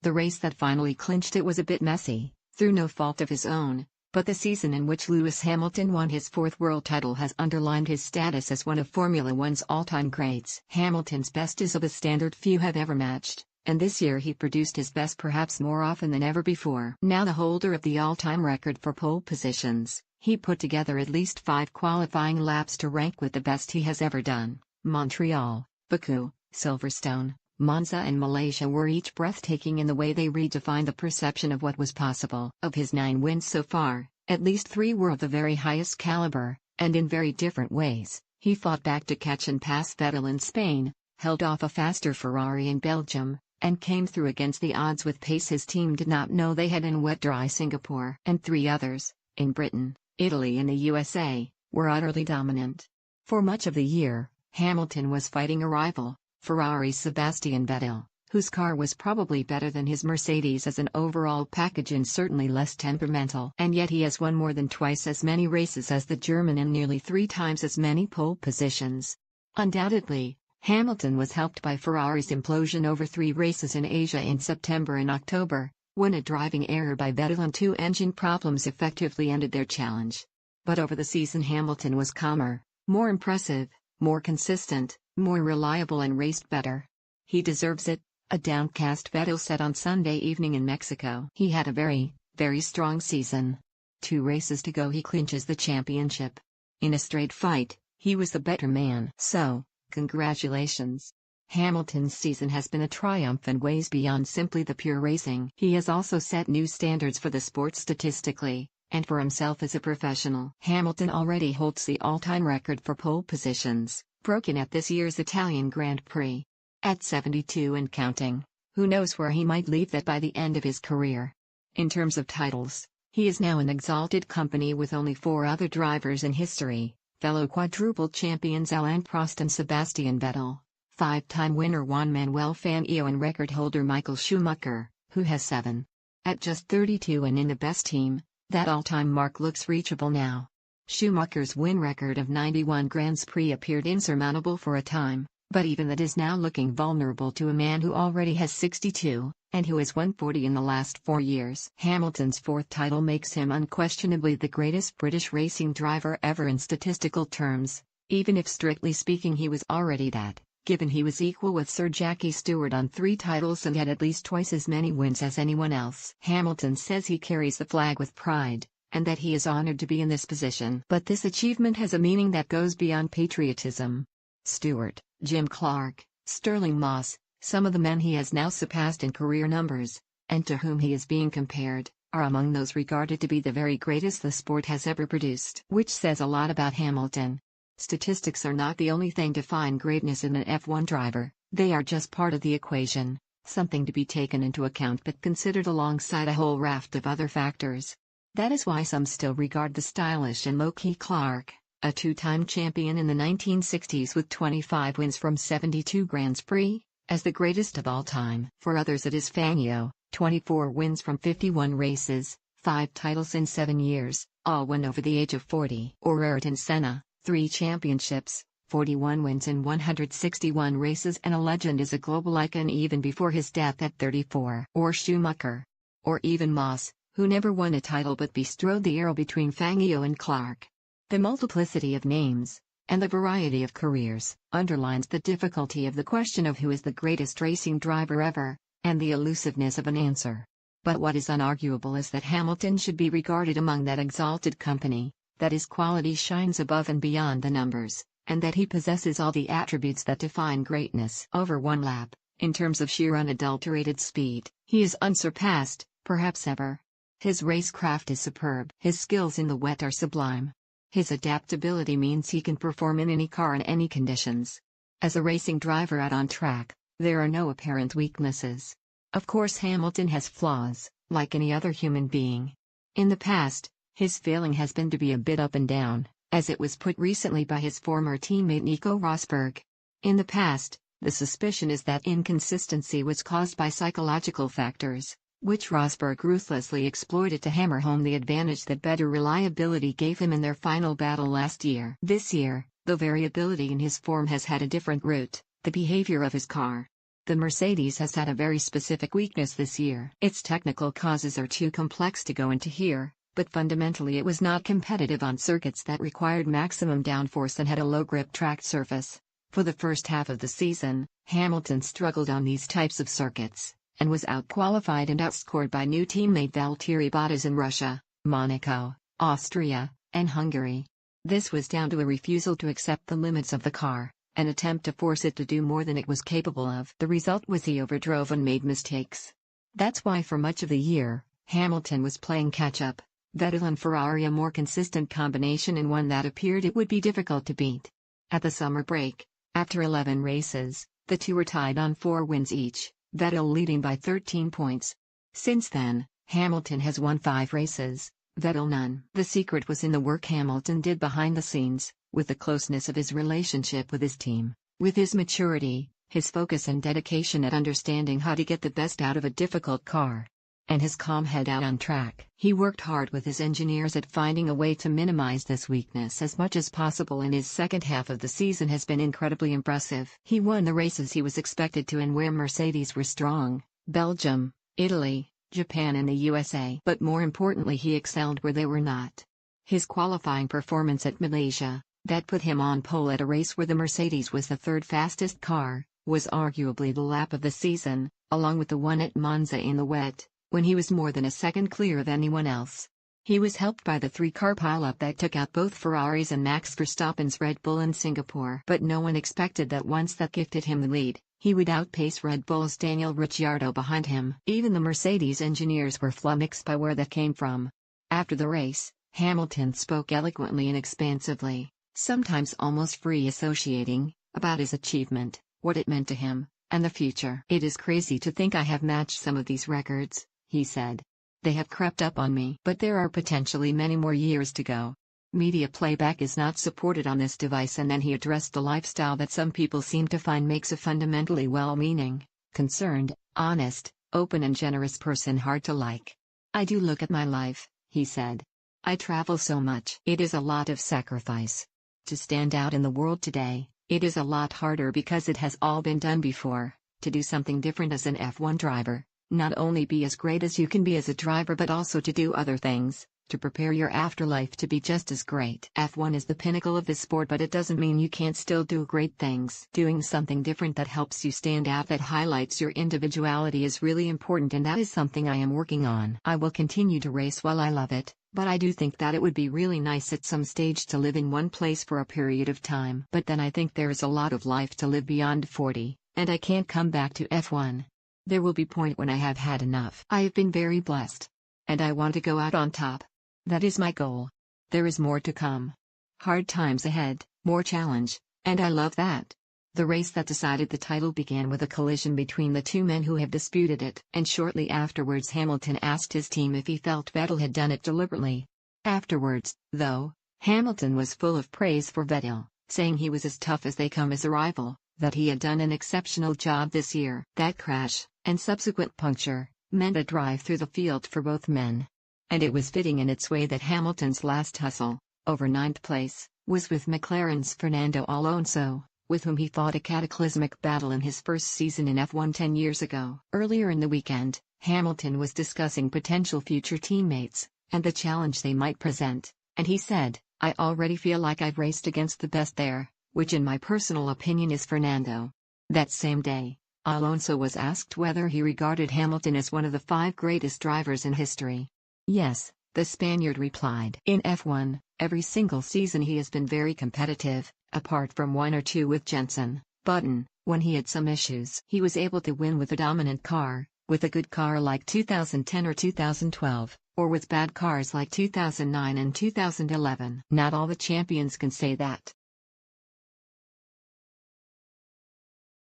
The race that finally clinched it was a bit messy, through no fault of his own, but the season in which Lewis Hamilton won his fourth world title has underlined his status as one of Formula One's all-time greats. Hamilton's best is of a standard few have ever matched, and this year he produced his best perhaps more often than ever before. Now the holder of the all-time record for pole positions, he put together at least 5 qualifying laps to rank with the best he has ever done. Montreal, Baku, Silverstone, Monza and Malaysia were each breathtaking in the way they redefined the perception of what was possible. Of his 9 wins so far, at least 3 were of the very highest caliber, and in very different ways. He fought back to catch and pass Vettel in Spain, held off a faster Ferrari in Belgium, and came through against the odds with pace his team did not know they had in wet-dry Singapore. And 3 others, in Britain, Italy and the USA, were utterly dominant. For much of the year, Hamilton was fighting a rival, Ferrari's Sebastian Vettel, whose car was probably better than his Mercedes as an overall package and certainly less temperamental. And yet he has won more than twice as many races as the German and nearly 3 times as many pole positions. Undoubtedly, Hamilton was helped by Ferrari's implosion over 3 races in Asia in September and October, when a driving error by Vettel and 2 engine problems effectively ended their challenge. But over the season Hamilton was calmer, more impressive, more consistent, more reliable and raced better. He deserves it, a downcast Vettel said on Sunday evening in Mexico. He had a very, very strong season. 2 races to go he clinches the championship. In a straight fight, he was the better man. So, congratulations. Hamilton's season has been a triumph in ways beyond simply the pure racing. He has also set new standards for the sport statistically, and for himself as a professional. Hamilton already holds the all-time record for pole positions, broken at this year's Italian Grand Prix. At 72 and counting, who knows where he might leave that by the end of his career. In terms of titles, he is now in exalted company with only 4 other drivers in history, fellow quadruple champions Alain Prost and Sebastian Vettel, 5-time winner Juan Manuel Fangio and record holder Michael Schumacher, who has 7. At just 32 and in the best team, that all-time mark looks reachable now. Schumacher's win record of 91 Grands Prix appeared insurmountable for a time, but even that is now looking vulnerable to a man who already has 62, and who has won 40 in the last 4 years. Hamilton's 4th title makes him unquestionably the greatest British racing driver ever in statistical terms, even if strictly speaking he was already that, given he was equal with Sir Jackie Stewart on 3 titles and had at least twice as many wins as anyone else. Hamilton says he carries the flag with pride, and that he is honored to be in this position. But this achievement has a meaning that goes beyond patriotism. Stewart, Jim Clark, Sterling Moss, some of the men he has now surpassed in career numbers, and to whom he is being compared, are among those regarded to be the very greatest the sport has ever produced. Which says a lot about Hamilton. Statistics are not the only thing to define greatness in an F1 driver, they are just part of the equation, something to be taken into account but considered alongside a whole raft of other factors. That is why some still regard the stylish and low-key Clark, a 2-time champion in the 1960s with 25 wins from 72 Grands Prix, as the greatest of all time. For others it is Fangio, 24 wins from 51 races, 5 titles in 7 years, all won over the age of 40. Or Ayrton Senna, 3 championships, 41 wins in 161 races and a legend as a global icon even before his death at 34. Or Schumacher. Or even Moss, who never won a title but bestrode the arrow between Fangio and Clark. The multiplicity of names, and the variety of careers, underlines the difficulty of the question of who is the greatest racing driver ever, and the elusiveness of an answer. But what is unarguable is that Hamilton should be regarded among that exalted company, that his quality shines above and beyond the numbers, and that he possesses all the attributes that define greatness. Over 1 lap, in terms of sheer unadulterated speed, he is unsurpassed, perhaps ever. His racecraft is superb. His skills in the wet are sublime. His adaptability means he can perform in any car in any conditions. As a racing driver out on track, there are no apparent weaknesses. Of course Hamilton has flaws, like any other human being. In the past, his failing has been to be a bit up and down, as it was put recently by his former teammate Nico Rosberg. In the past, the suspicion is that inconsistency was caused by psychological factors, which Rosberg ruthlessly exploited to hammer home the advantage that better reliability gave him in their final battle last year. This year, the variability in his form has had a different root, the behavior of his car. The Mercedes has had a very specific weakness this year. Its technical causes are too complex to go into here, but fundamentally it was not competitive on circuits that required maximum downforce and had a low-grip track surface. For the first half of the season, Hamilton struggled on these types of circuits, and was outqualified and outscored by new teammate Valtteri Bottas in Russia, Monaco, Austria, and Hungary. This was down to a refusal to accept the limits of the car, an attempt to force it to do more than it was capable of. The result was he overdrove and made mistakes. That's why for much of the year, Hamilton was playing catch-up. Vettel and Ferrari a more consistent combination and one that appeared it would be difficult to beat. At the summer break, after 11 races, the two were tied on 4 wins each, Vettel leading by 13 points. Since then, Hamilton has won 5 races, Vettel none. The secret was in the work Hamilton did behind the scenes, with the closeness of his relationship with his team, with his maturity, his focus and dedication at understanding how to get the best out of a difficult car, and his calm head out on track. He worked hard with his engineers at finding a way to minimize this weakness as much as possible, and his second half of the season has been incredibly impressive. He won the races he was expected to and where Mercedes were strong: Belgium, Italy, Japan and the USA. But more importantly, he excelled where they were not. His qualifying performance at Malaysia, that put him on pole at a race where the Mercedes was the third fastest car, was arguably the lap of the season, along with the one at Monza in the wet, when he was more than a second clear of anyone else. He was helped by the 3-car pileup that took out both Ferraris and Max Verstappen's Red Bull in Singapore. But no one expected that once that gifted him the lead, he would outpace Red Bull's Daniel Ricciardo behind him. Even the Mercedes engineers were flummoxed by where that came from. After the race, Hamilton spoke eloquently and expansively, sometimes almost free associating, about his achievement, what it meant to him, and the future. "It is crazy to think I have matched some of these records," he said. "They have crept up on me. But there are potentially many more years to go. Media playback is not supported on this device." And then he addressed the lifestyle that some people seem to find makes a fundamentally well-meaning, concerned, honest, open and generous person hard to like. "I do look at my life," he said. "I travel so much. It is a lot of sacrifice. To stand out in the world today, it is a lot harder because it has all been done before. To do something different as an F1 driver, not only be as great as you can be as a driver but also to do other things, to prepare your afterlife to be just as great. F1 is the pinnacle of the sport, but it doesn't mean you can't still do great things. Doing something different that helps you stand out, that highlights your individuality, is really important, and that is something I am working on. I will continue to race while I love it, but I do think that it would be really nice at some stage to live in one place for a period of time. But then I think there is a lot of life to live beyond 40, and I can't come back to F1. There will be a point when I have had enough. I have been very blessed, and I want to go out on top. That is my goal. There is more to come. Hard times ahead, more challenge, and I love that." The race that decided the title began with a collision between the two men who have disputed it, and shortly afterwards Hamilton asked his team if he felt Vettel had done it deliberately. Afterwards, though, Hamilton was full of praise for Vettel, saying he was as tough as they come as a rival, that he had done an exceptional job this year. That crash, and subsequent puncture, meant a drive through the field for both men. And it was fitting in its way that Hamilton's last hustle, over 9th place, was with McLaren's Fernando Alonso, with whom he fought a cataclysmic battle in his first season in F1 10 years ago. Earlier in the weekend, Hamilton was discussing potential future teammates, and the challenge they might present, and he said, "I already feel like I've raced against the best there, which in my personal opinion is Fernando." That same day, Alonso was asked whether he regarded Hamilton as one of the 5 greatest drivers in history. "Yes," the Spaniard replied. "In F1, every single season he has been very competitive, apart from 1 or 2 with Jenson Button, when he had some issues. He was able to win with a dominant car, with a good car like 2010 or 2012, or with bad cars like 2009 and 2011. Not all the champions can say that."